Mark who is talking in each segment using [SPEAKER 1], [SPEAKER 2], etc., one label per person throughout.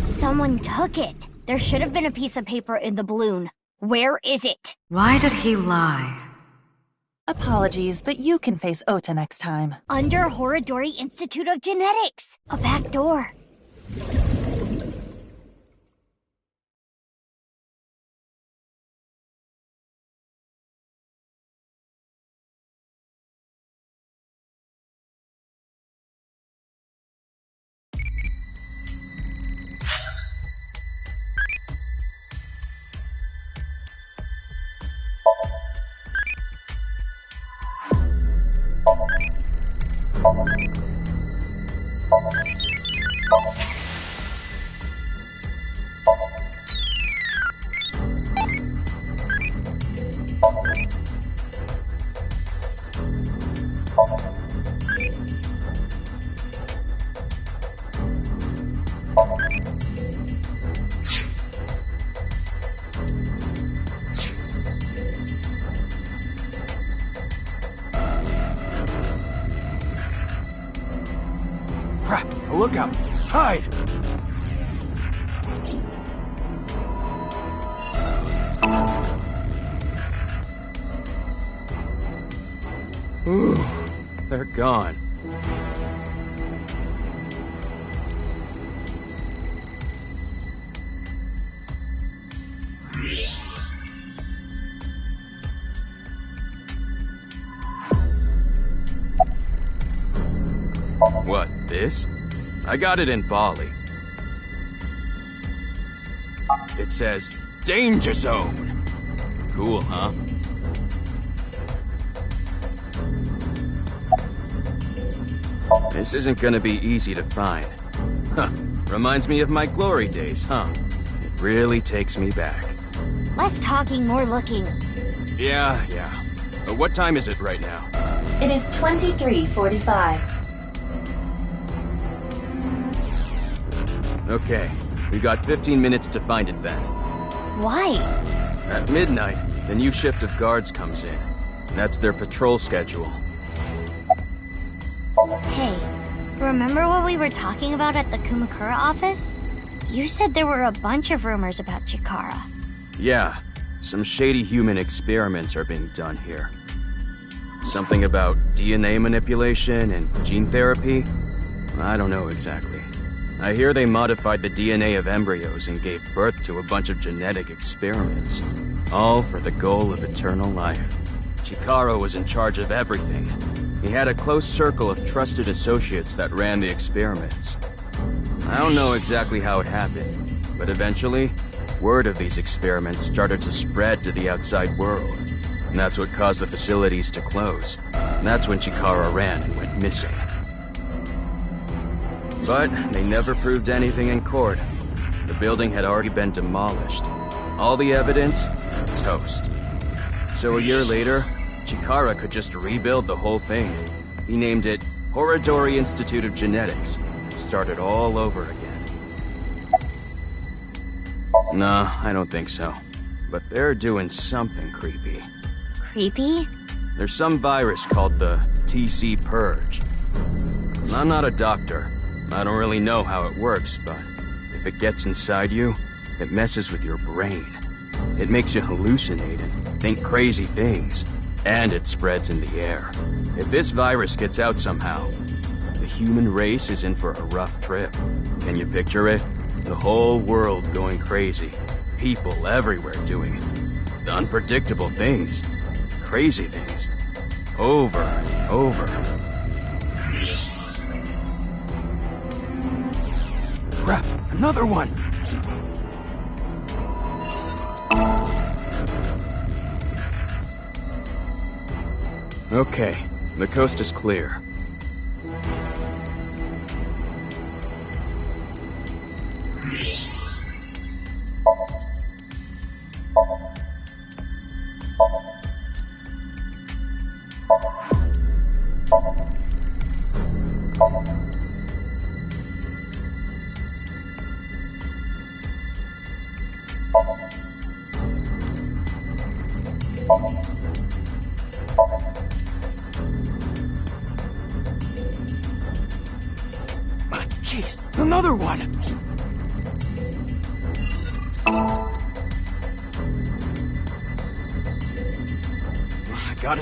[SPEAKER 1] Someone took it. There should have been a piece of paper in the balloon. Where is it?
[SPEAKER 2] Why did he lie?
[SPEAKER 3] Apologies, but you can face Ota next time.
[SPEAKER 1] Under Horodori Institute of Genetics. A back door.
[SPEAKER 4] Crap! A lookout! Hide! Ooh, they're gone. What, this? I got it in Bali. It says, Danger Zone! Cool, huh? This isn't gonna be easy to find. Huh. Reminds me of my glory days, huh? It really takes me back.
[SPEAKER 1] Less talking, more looking.
[SPEAKER 4] Yeah. What time is it right now?
[SPEAKER 3] It is 23:45.
[SPEAKER 4] Okay, we got 15 minutes to find it then.
[SPEAKER 1] Why?
[SPEAKER 4] At midnight, the new shift of guards comes in. That's their patrol schedule.
[SPEAKER 1] Hey, remember what we were talking about at the Kumakura office? You said there were a bunch of rumors about Chikara.
[SPEAKER 4] Yeah, some shady human experiments are being done here. Something about DNA manipulation and gene therapy? I don't know exactly. I hear they modified the DNA of embryos and gave birth to a bunch of genetic experiments. All for the goal of eternal life. Chikara was in charge of everything. He had a close circle of trusted associates that ran the experiments. I don't know exactly how it happened, but eventually, word of these experiments started to spread to the outside world. And that's what caused the facilities to close. And that's when Chikara ran and went missing. But they never proved anything in court. The building had already been demolished. All the evidence, toast. So a year later, Chikara could just rebuild the whole thing. He named it Horodori Institute of Genetics and started all over again. Nah, I don't think so. But they're doing something creepy.
[SPEAKER 1] Creepy?
[SPEAKER 4] There's some virus called the TC Purge. I'm not a doctor. I don't really know how it works, but if it gets inside you, it messes with your brain. It makes you hallucinate and think crazy things, and it spreads in the air. If this virus gets out somehow, the human race is in for a rough trip. Can you picture it? The whole world going crazy. People everywhere doing unpredictable things. Crazy things. Over and over. Crap! Another one! Okay, the coast is clear. Jeez, another one! I gotta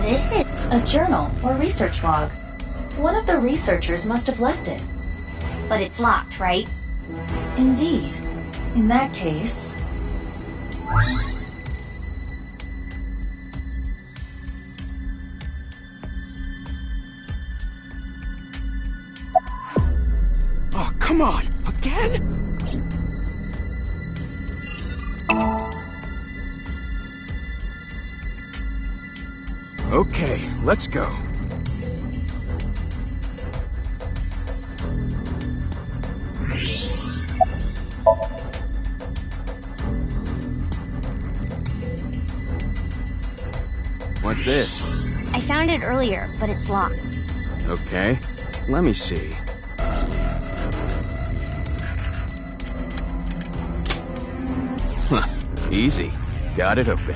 [SPEAKER 1] This is...
[SPEAKER 3] A journal or research log. One of the researchers must have left it.
[SPEAKER 1] But it's locked, right?
[SPEAKER 3] Indeed. In that case...
[SPEAKER 4] Oh, come on! Again? Okay, let's go. What's this?
[SPEAKER 1] I found it earlier, but it's locked.
[SPEAKER 4] Okay, let me see. Huh, easy. Got it open.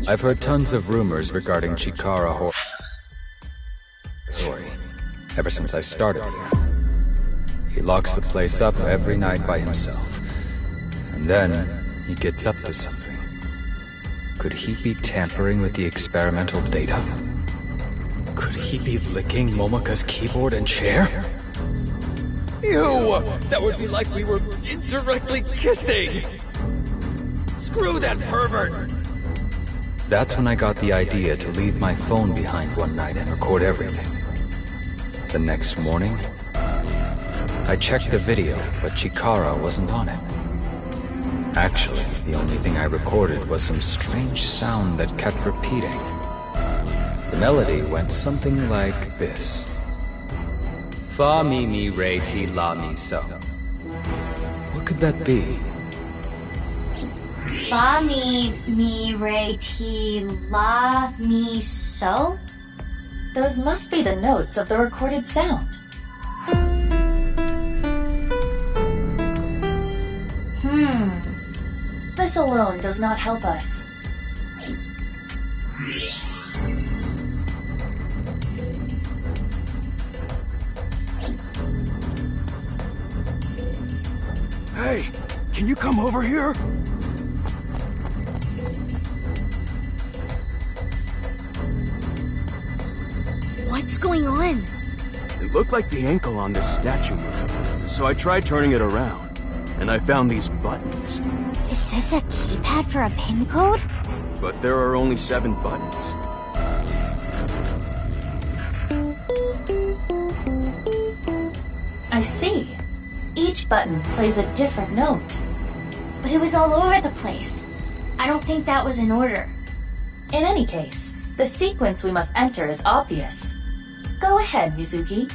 [SPEAKER 2] I've heard tons of rumors regarding Chikara horror story ever since I started here. He locks the place up every night by himself, and then he gets up to something. Could he be tampering with the experimental data? Could he be licking Momoka's keyboard and chair?
[SPEAKER 5] Ew! That would be like we were indirectly kissing! Screw that pervert!
[SPEAKER 2] That's when I got the idea to leave my phone behind one night and record everything. The next morning, I checked the video, but Chikara wasn't on it. Actually, the only thing I recorded was some strange sound that kept repeating. The melody went something like this. Fa mi mi re ti la mi so. What could that be?
[SPEAKER 1] Fa mi re ti la mi so?
[SPEAKER 3] Those must be the notes of the recorded sound. This alone does not help us.
[SPEAKER 4] Hey, can you come over here?
[SPEAKER 1] What's going on?
[SPEAKER 4] It looked like the ankle on this statue moved, so I tried turning it around, and I found these buttons.
[SPEAKER 1] Is this a keypad for a pin code?
[SPEAKER 4] But there are only 7 buttons.
[SPEAKER 3] I see. Each button plays a different note.
[SPEAKER 1] But it was all over the place. I don't think that was in order.
[SPEAKER 3] In any case, the sequence we must enter is obvious. Go ahead, Mizuki.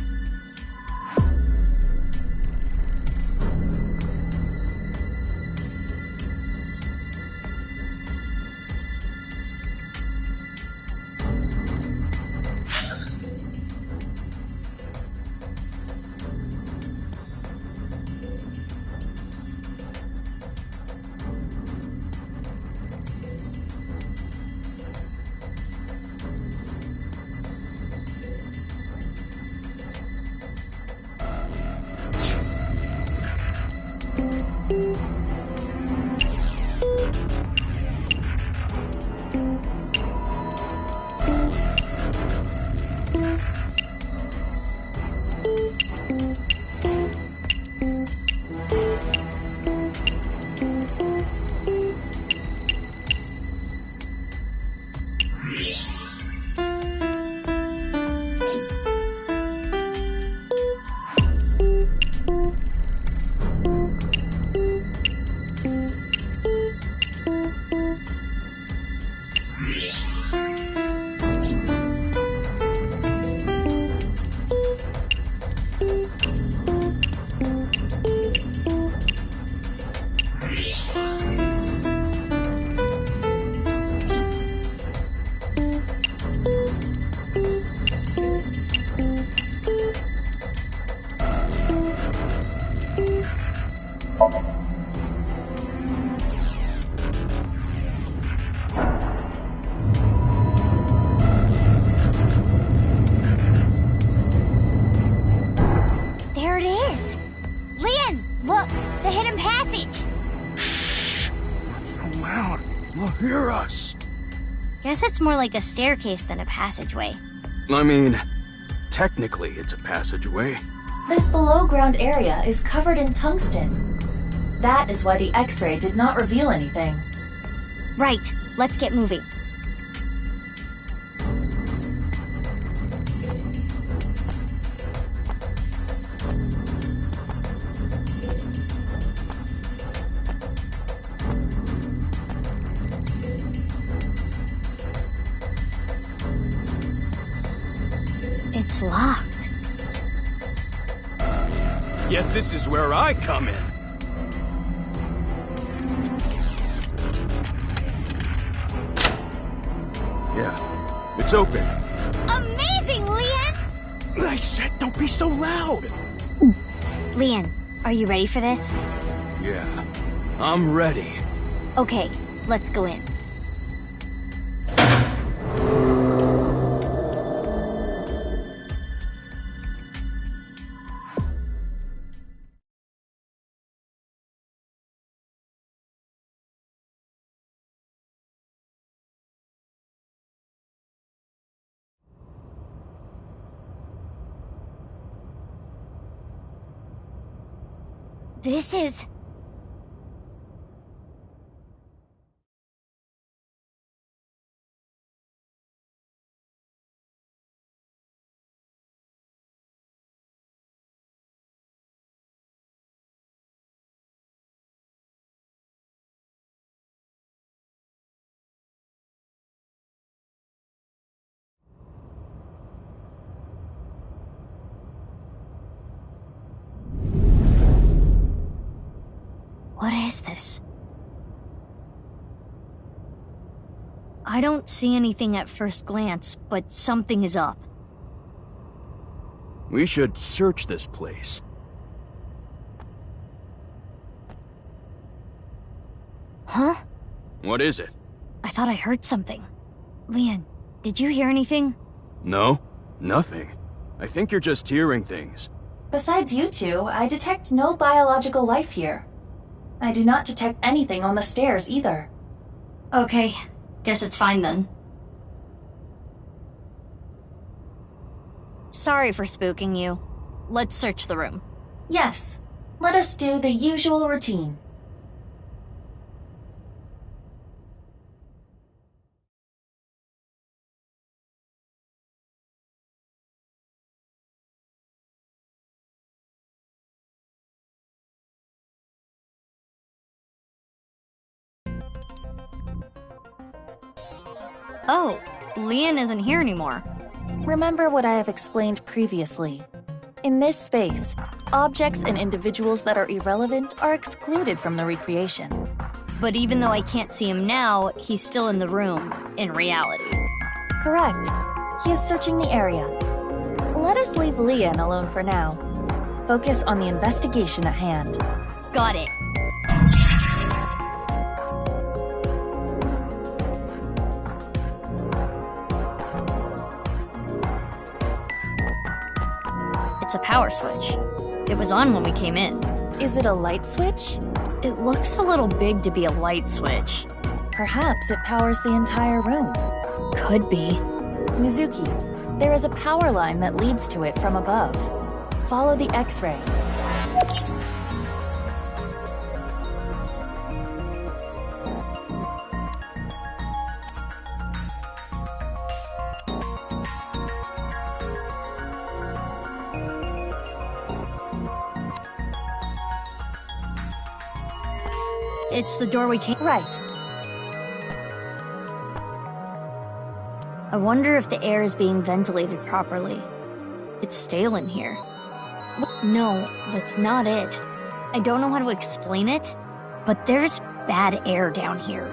[SPEAKER 1] Guess it's more like a staircase than a passageway.
[SPEAKER 4] I mean, technically it's a passageway.
[SPEAKER 3] This below-ground area is covered in tungsten. That is why the X-ray did not reveal anything.
[SPEAKER 1] Right, let's get moving. It's locked.
[SPEAKER 4] Yes, this is where I come in. Yeah, it's open.
[SPEAKER 1] Amazing, Leon!
[SPEAKER 4] I said don't be so loud.
[SPEAKER 1] Leon, are you ready for this?
[SPEAKER 4] Yeah, I'm ready.
[SPEAKER 1] Okay, let's go in. This is... What is this? I don't see anything at first glance, but something is up.
[SPEAKER 4] We should search this place.
[SPEAKER 1] Huh?
[SPEAKER 4] What is it?
[SPEAKER 1] I thought I heard something. Leon, did you hear anything?
[SPEAKER 4] No, nothing. I think you're just hearing things.
[SPEAKER 3] Besides you two, I detect no biological life here. I do not detect anything on the stairs either.
[SPEAKER 1] Okay, guess it's fine then. Sorry for spooking you. Let's search the room.
[SPEAKER 3] Yes, let us do the usual routine.
[SPEAKER 1] Oh, Leon isn't here anymore.
[SPEAKER 3] Remember what I have explained previously. In this space, objects and individuals that are irrelevant are excluded from the recreation.
[SPEAKER 1] But even though I can't see him now, he's still in the room, in reality.
[SPEAKER 3] Correct. He is searching the area. Let us leave Leon alone for now. Focus on the investigation at hand.
[SPEAKER 1] Got it. It's a power switch. It was on when we came in.
[SPEAKER 3] Is it a light switch?
[SPEAKER 1] It looks a little big to be a light switch.
[SPEAKER 3] Perhaps it powers the entire room.
[SPEAKER 1] Could be.
[SPEAKER 3] Mizuki, there is a power line that leads to it from above. Follow the X-ray.
[SPEAKER 1] It's the door we came...
[SPEAKER 3] Right.
[SPEAKER 1] I wonder if the air is being ventilated properly. It's stale in here. No, that's not it. I don't know how to explain it, but there's bad air down here.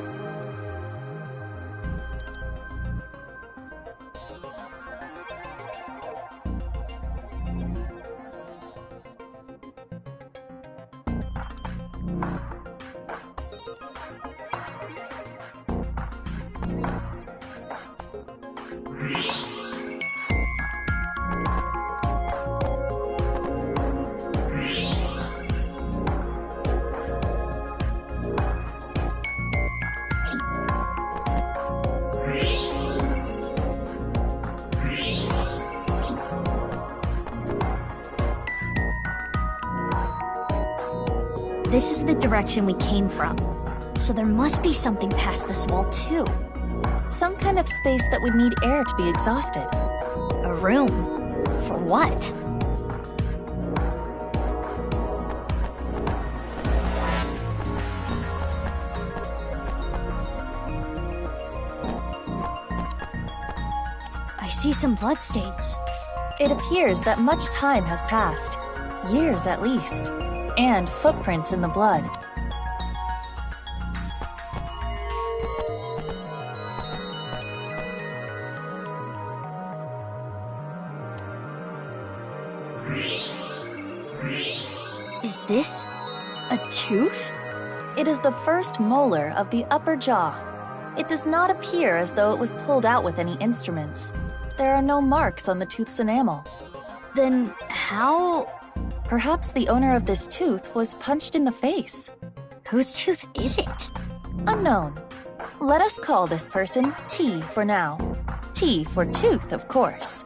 [SPEAKER 1] This is the direction we came from. So there must be something past this wall too.
[SPEAKER 3] Some kind of space that would need air to be exhausted.
[SPEAKER 1] A room. For what? I see some bloodstains.
[SPEAKER 3] It appears that much time has passed. Years at least. And footprints in the blood.
[SPEAKER 1] Is this a tooth?
[SPEAKER 3] It is the first molar of the upper jaw. It does not appear as though it was pulled out with any instruments. There are no marks on the tooth's enamel.
[SPEAKER 1] Then how...
[SPEAKER 3] Perhaps the owner of this tooth was punched in the face.
[SPEAKER 1] Whose tooth is it?
[SPEAKER 3] Unknown. Let us call this person T for now. T for tooth, of course.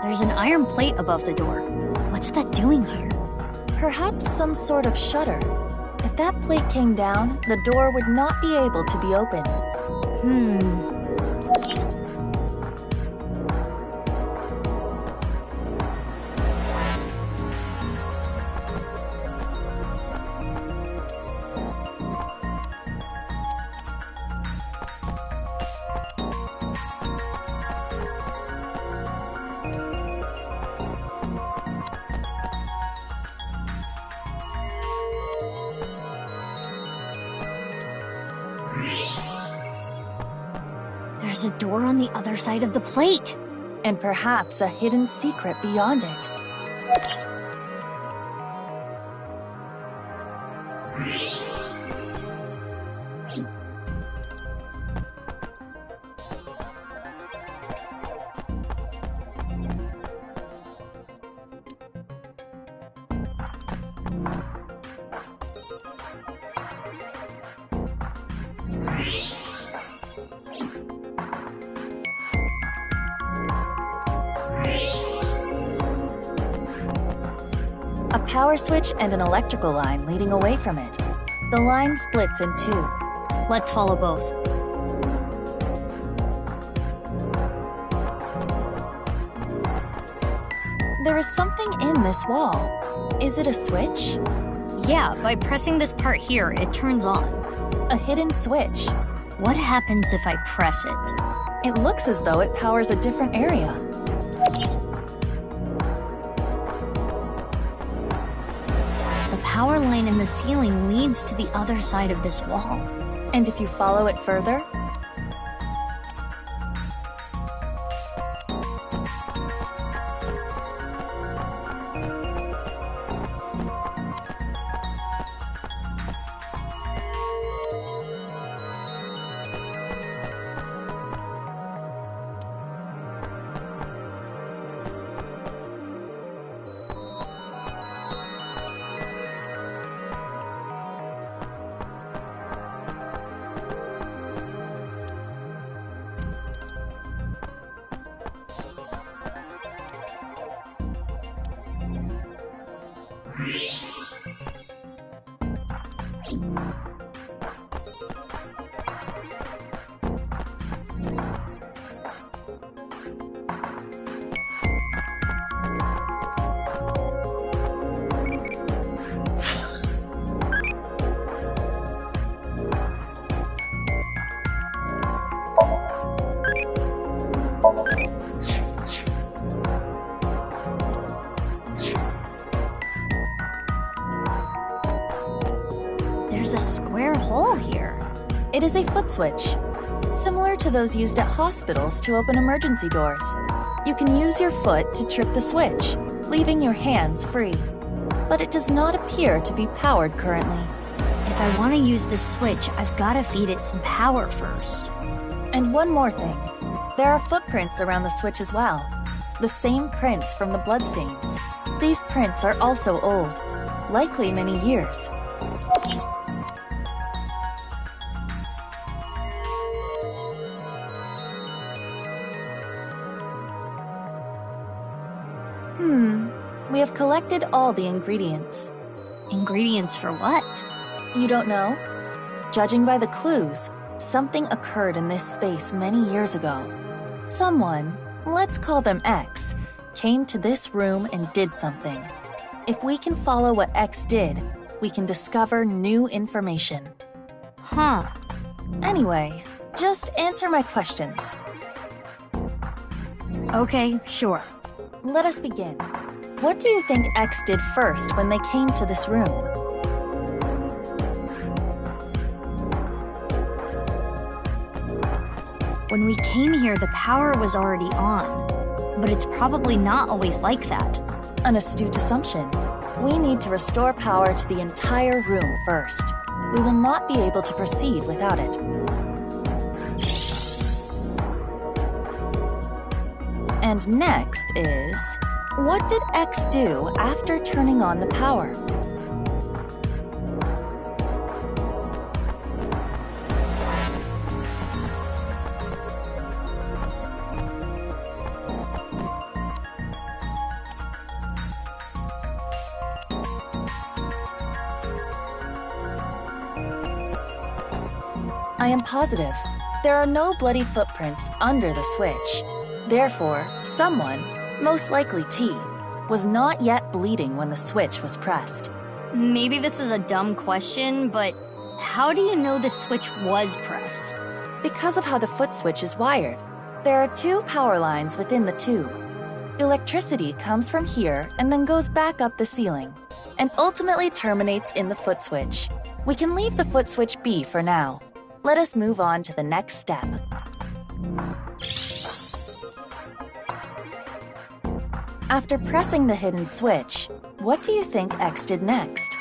[SPEAKER 1] There's an iron plate above the door. What's that doing here?
[SPEAKER 3] Perhaps some sort of shutter. If that plate came down, the door would not be able to be opened.
[SPEAKER 1] There's a door on the other side of the plate.
[SPEAKER 3] And perhaps a hidden secret beyond it. A power switch and an electrical line leading away from it. The line splits in two.
[SPEAKER 1] Let's follow both.
[SPEAKER 3] There is something in this wall. Is it a switch?
[SPEAKER 1] Yeah, by pressing this part here, it turns on.
[SPEAKER 3] A hidden switch.
[SPEAKER 1] What happens if I press it?
[SPEAKER 3] It looks as though it powers a different area.
[SPEAKER 1] The power line in the ceiling leads to the other side of this wall.
[SPEAKER 3] And if you follow it further,
[SPEAKER 1] There's a square hole here.
[SPEAKER 3] it is a foot switch, similar to those used at hospitals to open emergency doors. You can use your foot to trip the switch, leaving your hands free. But it does not appear to be powered currently.
[SPEAKER 1] If I want to use this switch, I've got to feed it some power first.
[SPEAKER 3] And one more thing. There are footprints around the switch as well. the same prints from the bloodstains. These prints are also old, likely many years. We have collected all the ingredients.
[SPEAKER 1] Ingredients for what?
[SPEAKER 3] You don't know? Judging by the clues, something occurred in this space many years ago. Someone, let's call them X, came to this room and did something. If we can follow what X did, we can discover new information.
[SPEAKER 1] Huh.
[SPEAKER 3] Anyway, just answer my questions.
[SPEAKER 1] Okay, sure.
[SPEAKER 3] Let us begin. What do you think X did first when they came to this room?
[SPEAKER 1] When we came here, the power was already on. But it's probably not always like that.
[SPEAKER 3] An astute assumption. We need to restore power to the entire room first. We will not be able to proceed without it. And next is, what did X do after turning on the power? I am positive. There are no bloody footprints under the switch. Therefore, someone, most likely T, was not yet bleeding when the switch was pressed.
[SPEAKER 1] Maybe this is a dumb question, but how do you know the switch was pressed?
[SPEAKER 3] Because of how the foot switch is wired, there are two power lines within the tube. Electricity comes from here and then goes back up the ceiling, and ultimately terminates in the foot switch. We can leave the foot switch be for now. Let us move on to the next step. After pressing the hidden switch, what do you think X did next?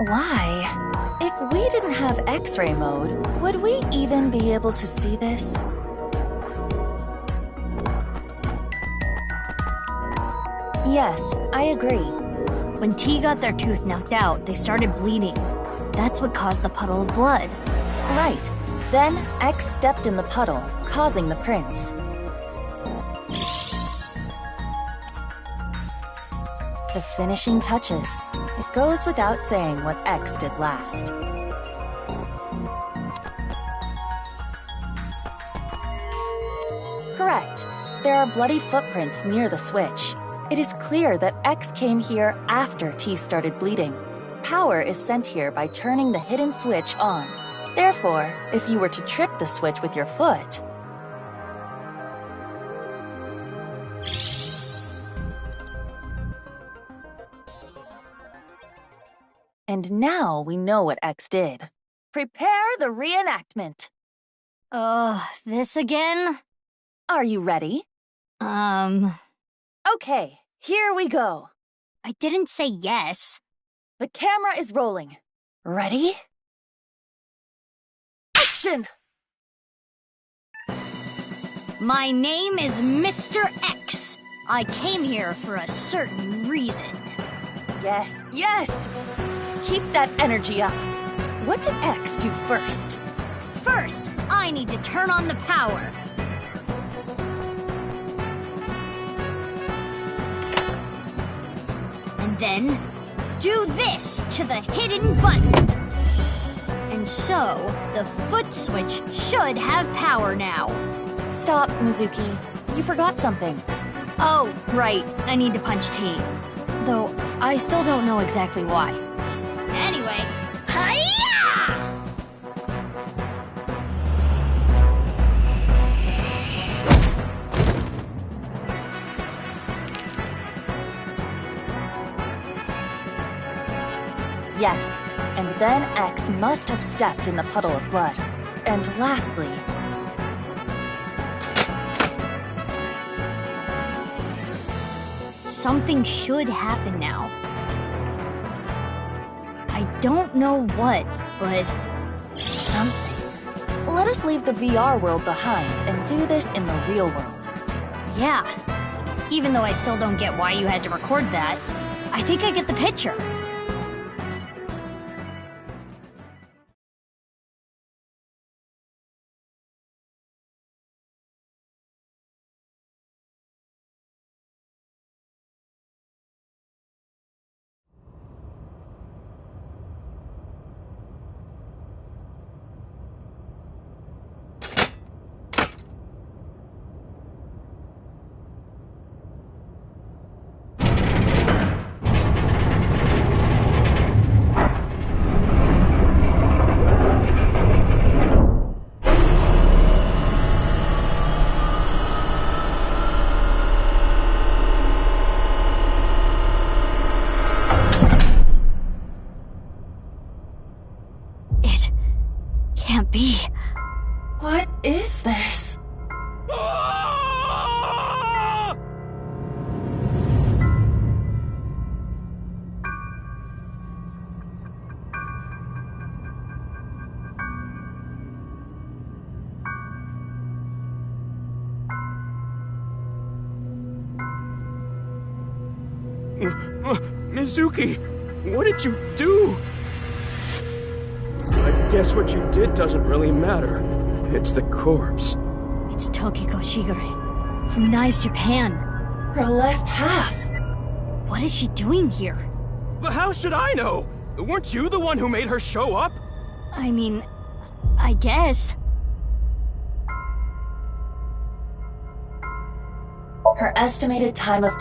[SPEAKER 3] Why? If we didn't have X-ray mode, would we even be able to see this? Yes, I agree.
[SPEAKER 1] When T got their tooth knocked out, they started bleeding. That's what caused the puddle of blood.
[SPEAKER 3] Right. Then X stepped in the puddle, causing the prints. The finishing touches. It goes without saying what X did last. Correct. There are bloody footprints near the switch. It is clear that X came here after T started bleeding. Power is sent here by turning the hidden switch on. Therefore, if you were to trip the switch with your foot, and now we know what X did. Prepare the reenactment.
[SPEAKER 1] This again?
[SPEAKER 3] Are you ready? Okay, here we go.
[SPEAKER 1] I didn't say yes.
[SPEAKER 3] The camera is rolling. Ready? Action!
[SPEAKER 1] My name is Mr. X. I came here for a certain reason.
[SPEAKER 3] Yes, yes! Keep that energy up. What did X do first?
[SPEAKER 1] First, I need to turn on the power. And then, do this to the hidden button. And so, the foot switch should have power now.
[SPEAKER 3] Stop, Mizuki. You forgot something.
[SPEAKER 1] Oh, right. I need to punch T. Though, I still don't know exactly why. Anyway, hi-ya!
[SPEAKER 3] Yes, and then X must have stepped in the puddle of blood. And lastly,
[SPEAKER 1] something should happen now. I don't know what, but something.
[SPEAKER 3] Let us leave the VR world behind and do this in the real world.
[SPEAKER 1] Yeah. Even though I still don't get why you had to record that, I think I get the picture. Can't be.
[SPEAKER 3] What is this?
[SPEAKER 4] Mizuki, what did you do? I guess what you did doesn't really matter. It's the corpse.
[SPEAKER 1] It's Tokiko Shigure from Nice, Japan.
[SPEAKER 3] Her left half.
[SPEAKER 1] What is she doing here?
[SPEAKER 4] But how should I know? Weren't you the one who made her show up?
[SPEAKER 1] I mean, I guess.
[SPEAKER 3] Her estimated time of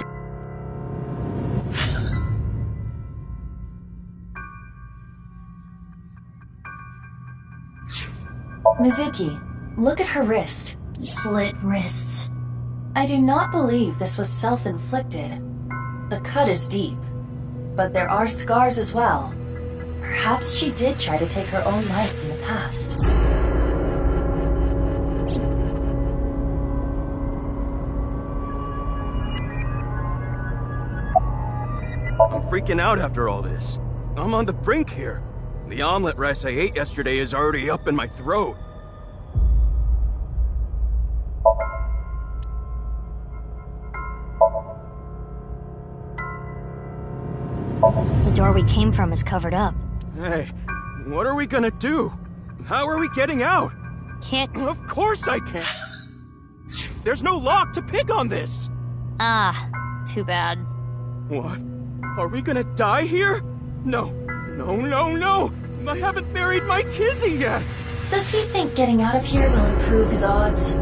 [SPEAKER 3] Mizuki, look at her wrist.
[SPEAKER 1] Slit wrists.
[SPEAKER 3] I do not believe this was self-inflicted. The cut is deep, but there are scars as well. Perhaps she did try to take her own life in the past.
[SPEAKER 4] I'm freaking out after all this. I'm on the brink here. The omelet rice I ate yesterday is already up in my throat.
[SPEAKER 1] The door we came from is covered up.
[SPEAKER 4] Hey, what are we gonna do? How are we getting out?
[SPEAKER 1] Can't...
[SPEAKER 4] Of course I can't. There's no lock to pick on this.
[SPEAKER 1] Ah, too bad.
[SPEAKER 4] What? Are we gonna die here? No, no, no, no! I haven't married my Kizzy yet!
[SPEAKER 3] Does he think getting out of here will improve his odds?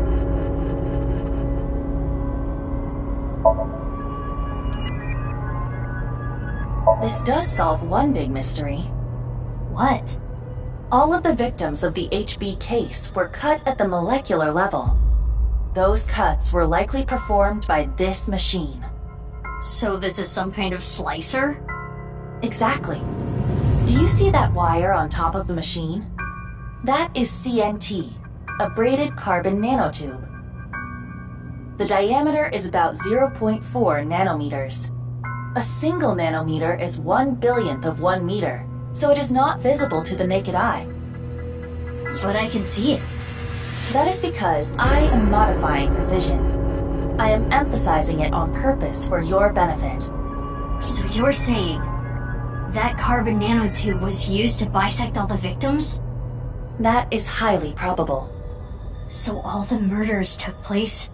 [SPEAKER 3] This does solve one big mystery.
[SPEAKER 1] What?
[SPEAKER 3] All of the victims of the HB case were cut at the molecular level. Those cuts were likely performed by this machine.
[SPEAKER 1] So this is some kind of slicer?
[SPEAKER 3] Exactly. Do you see that wire on top of the machine? That is CNT, a braided carbon nanotube. The diameter is about 0.4 nanometers. A single nanometer is 1/1000th of 1 meter, so it is not visible to the naked eye.
[SPEAKER 1] But I can see it.
[SPEAKER 3] That is because I am modifying your vision. I am emphasizing it on purpose for your benefit.
[SPEAKER 1] So you're saying that carbon nanotube was used to bisect all the victims?
[SPEAKER 3] That is highly probable.
[SPEAKER 1] So all the murders took place?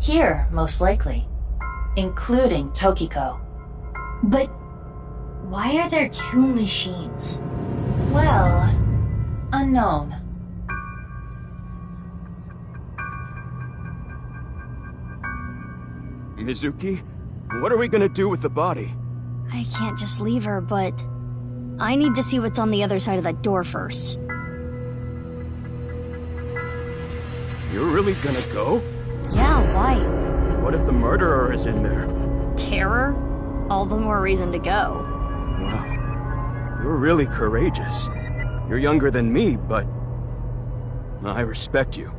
[SPEAKER 3] Here, most likely. Including Tokiko.
[SPEAKER 1] But why are there two machines?
[SPEAKER 3] Well, unknown.
[SPEAKER 4] Mizuki, what are we gonna do with the body?
[SPEAKER 1] I can't just leave her, but I need to see what's on the other side of that door first.
[SPEAKER 4] You're really gonna go?
[SPEAKER 1] Yeah, why?
[SPEAKER 4] What if the murderer is in there?
[SPEAKER 1] Terror? All the more reason to go.
[SPEAKER 4] Wow. You're really courageous. You're younger than me, but I respect you.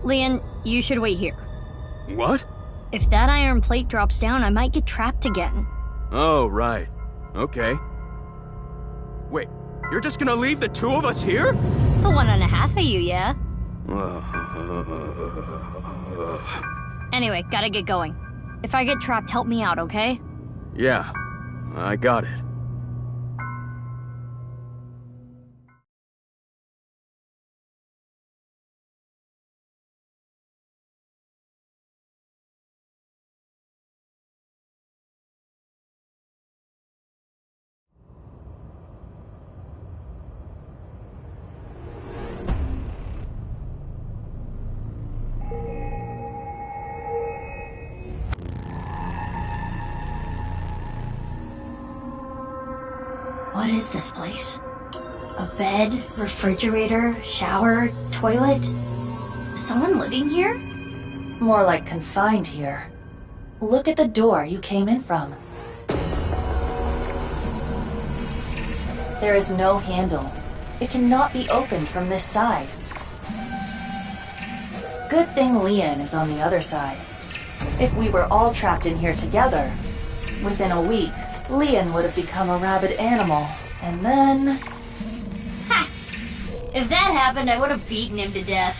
[SPEAKER 1] Leon, you should wait here.
[SPEAKER 4] What?
[SPEAKER 1] If that iron plate drops down, I might get trapped again.
[SPEAKER 4] Oh, right. Okay. Wait, you're just gonna leave the two of us here?
[SPEAKER 1] The 1.5 of you, yeah? Anyway, gotta get going. If I get trapped, help me out, okay?
[SPEAKER 4] Yeah, I got it.
[SPEAKER 1] What is this place? A bed, refrigerator, shower, toilet? Is someone living here?
[SPEAKER 3] More like confined here. Look at the door you came in from. There is no handle. It cannot be opened from this side. Good thing Leon is on the other side. If we were all trapped in here together, within a week, Leon would have become a rabid animal, and then...
[SPEAKER 1] Ha! If that happened, I would have beaten him to death.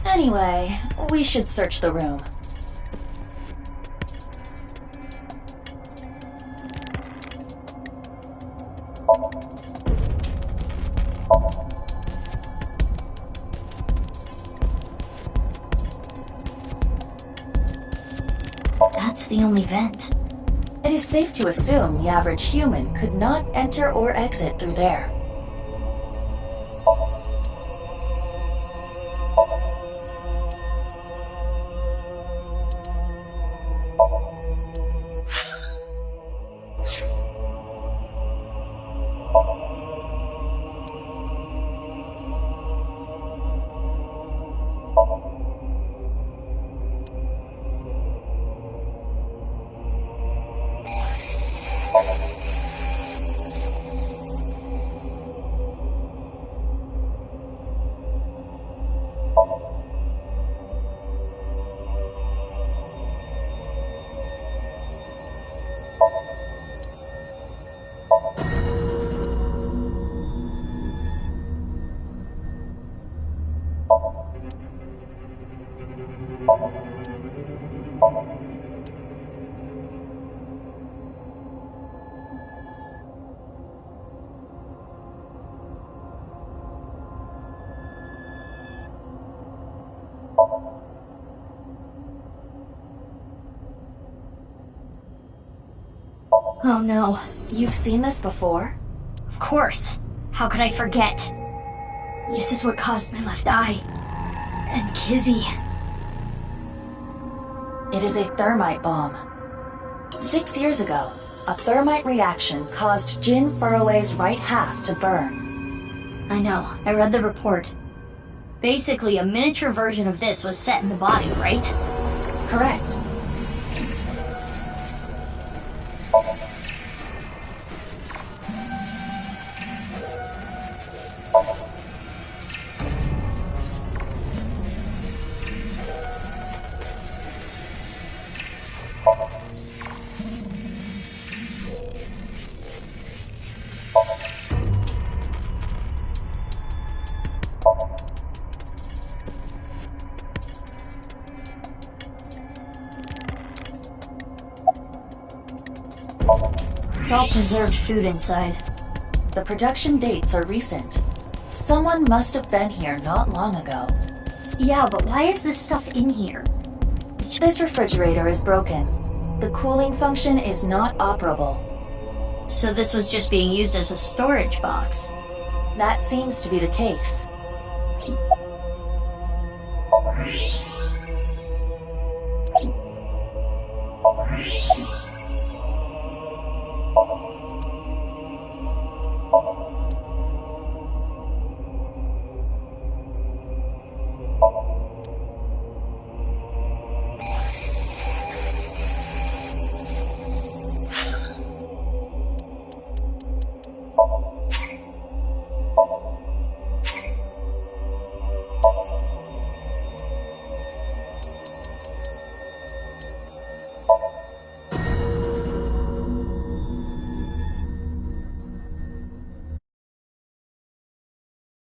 [SPEAKER 3] Anyway, we should search the room.
[SPEAKER 1] That's the only vent.
[SPEAKER 3] It is safe to assume the average human could not enter or exit through there.
[SPEAKER 1] Oh no.
[SPEAKER 3] You've seen this before?
[SPEAKER 1] Of course. How could I forget? This is what caused my left eye. And Kizzy.
[SPEAKER 3] It is a thermite bomb. 6 years ago, a thermite reaction caused Jin Furroway's right half to burn.
[SPEAKER 1] I know. I read the report. Basically, a miniature version of this was set in the body, right?
[SPEAKER 3] Correct.
[SPEAKER 1] It's all preserved food inside.
[SPEAKER 3] The production dates are recent. Someone must have been here not long ago.
[SPEAKER 1] Yeah, but why is this stuff in here?
[SPEAKER 3] This refrigerator is broken. The cooling function is not operable.
[SPEAKER 1] So this was just being used as a storage box.
[SPEAKER 3] That seems to be the case.